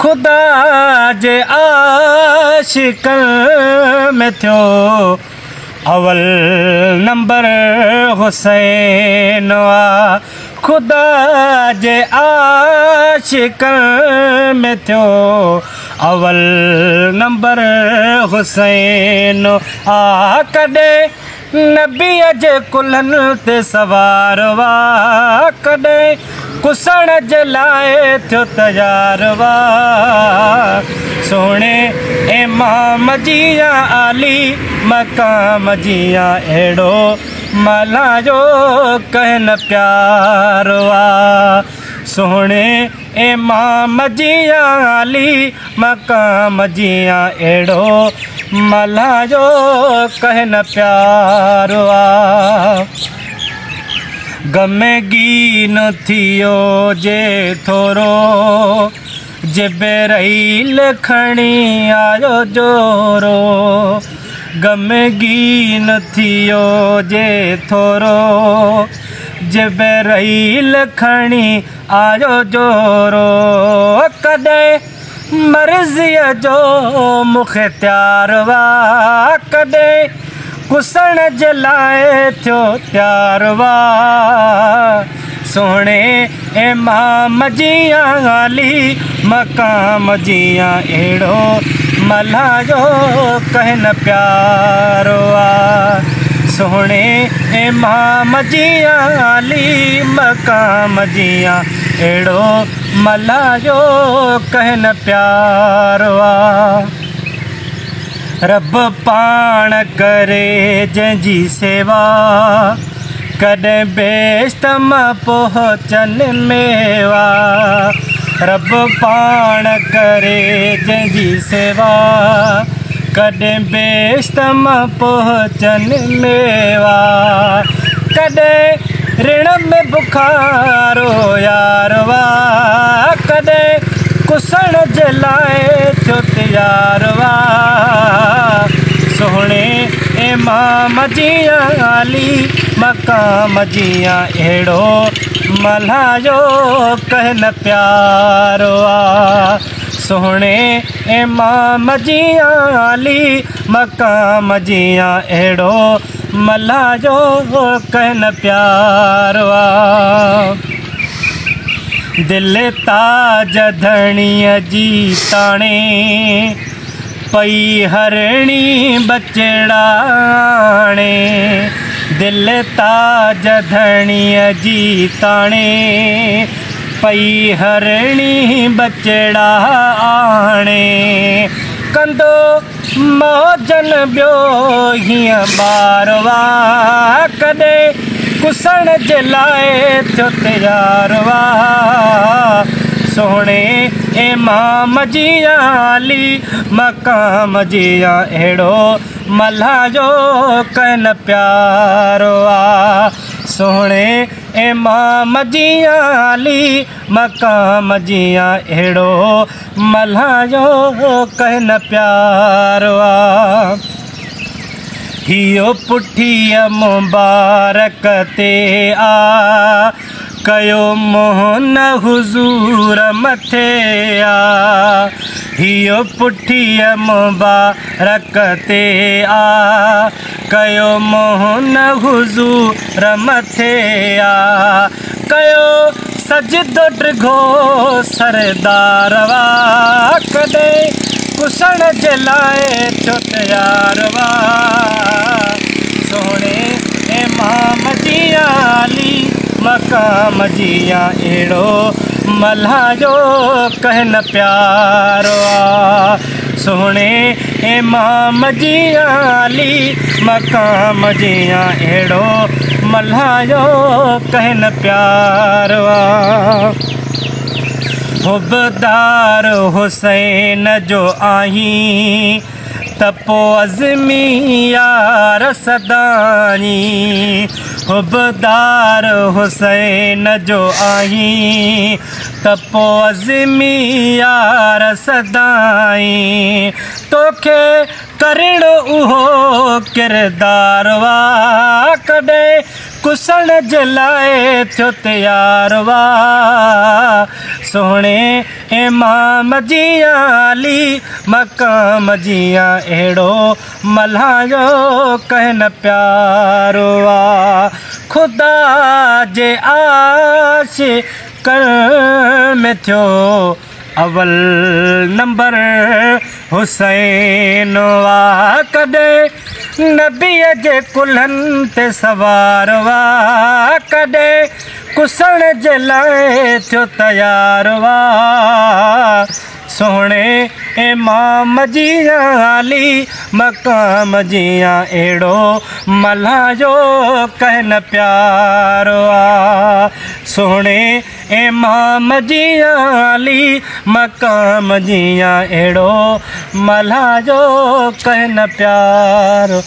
खुदा जे आशिक़ में थियो अवल नंबर हुसैन आ। खुदा जे आशिक़ में थियो अवल नंबर हुसैन आ। कॾहिं नबीअ जे कुलनि ते सवार वा, कॾहिं कुसण जे लाइ थियो तयार वा। सोणे इमाम जिया आली मक़ाम जिया अहिड़ो मल्हायो कहन प्यार वा। सोणे इमाम जिया आली मक़ाम जिया अहिड़ो मल्हायो कहन प्यार वा। गमगीन थियो जे थोरो जिब्राईल खणी आयो जोरो। गमगीन थियो जे थोरो जिब्राईल खणी आयो जोरो। कॾहिं मर्ज़ीअ जो मुख़्तियार वा, कॾहिं कुसण जे लाइ थियो त्यार वा। सोणे इमाम जिया आली मक़ाम जिया अहिड़ो मल्हायो कहन प्यार वा। सोणे इमाम जिया आली मक़ाम जिया अहिड़ो मल्हायो कहन प्यार वा। रब पाण करे जंहिंजी सेवा, कॾहिं बेश्त मां पहुचनि मेवा। रब पाण करे जंहिंजी सेवा, कॾहिं बेश्त मां पहुचनि मेवा। कॾहिं ऋण में बुखारो यार वा, कॾहिं कुसण जे लाइ थियो तयार वा। सोणे इमाम जिया आली मक़ाम जिया अहिड़ो मल्हायो कहन प्यार वा। सोणे इमाम जिया आली मक़ाम जिया अहिड़ो मल्हायो कहन प्यार वा। दिल ताज धणीअ जी ताणे पई हरणी बचड़ाणे। दिल ताज धणीअ जी ताणे पई हरणी बचड़ा आणे। कंदो मौजन ॿियो हीअं ॿार वा, कॾहिं कुसण जे लाइ थियो तयार वा। सोणे इमाम जिया आली मक़ाम जिया अहिड़ो मल्हायो कहन प्यार वा। सोणे इमाम जिया आली मक़ाम जिया अहिड़ो मल्हायो कहन प्यार वा। हियो पुठीअ मुबारक ते आ, कयो मोहन हुज़ूर मथे आ। हियो पुठीअ मुबारक ते आ, कयो मोहन हुज़ूर मथे आ। कयो सजदो ड्रिघो सरदार वा, कॾहिं कुसण जे लाइ थियो तयार वा। सोणे इमाम जिया आली मक़ाम जिया अहिड़ो मल्हायो कहन प्यार वा। सोणे इमाम जिया आली मक़ाम जिया अहिड़ो मल्हायो कहन प्यार वा। हुबदार हुसैन जो आहीं त पोइ अज़मी यार सदानी। हुबदार हुसैन जो आहीं त पोइ अज़मी यार सदाई। तोखे करणो उहो किरदार वा, कॾहिं कुसण जे लाइ थियो तयार वाह सोहणे इमाम जियां अली मक़ाम जियां अहिड़ो मल्हायो कहन प्यारो वाह खुदा जे आशिक़ में थियो अवल नंबर हुसैन वाह कॾहिं नबीअ जे कुल्हनि ते सवार वाह कॾहिं कुसण जे लाइ थियो तयार वाह सोहणे इमाम जियां अली मक़ाम जियां अहिड़ो मल्हायो कहन प्यारो वाह सोहणे इमाम जियां अली मक़ाम जियां अहिड़ो मल्हायो कहन प्यारो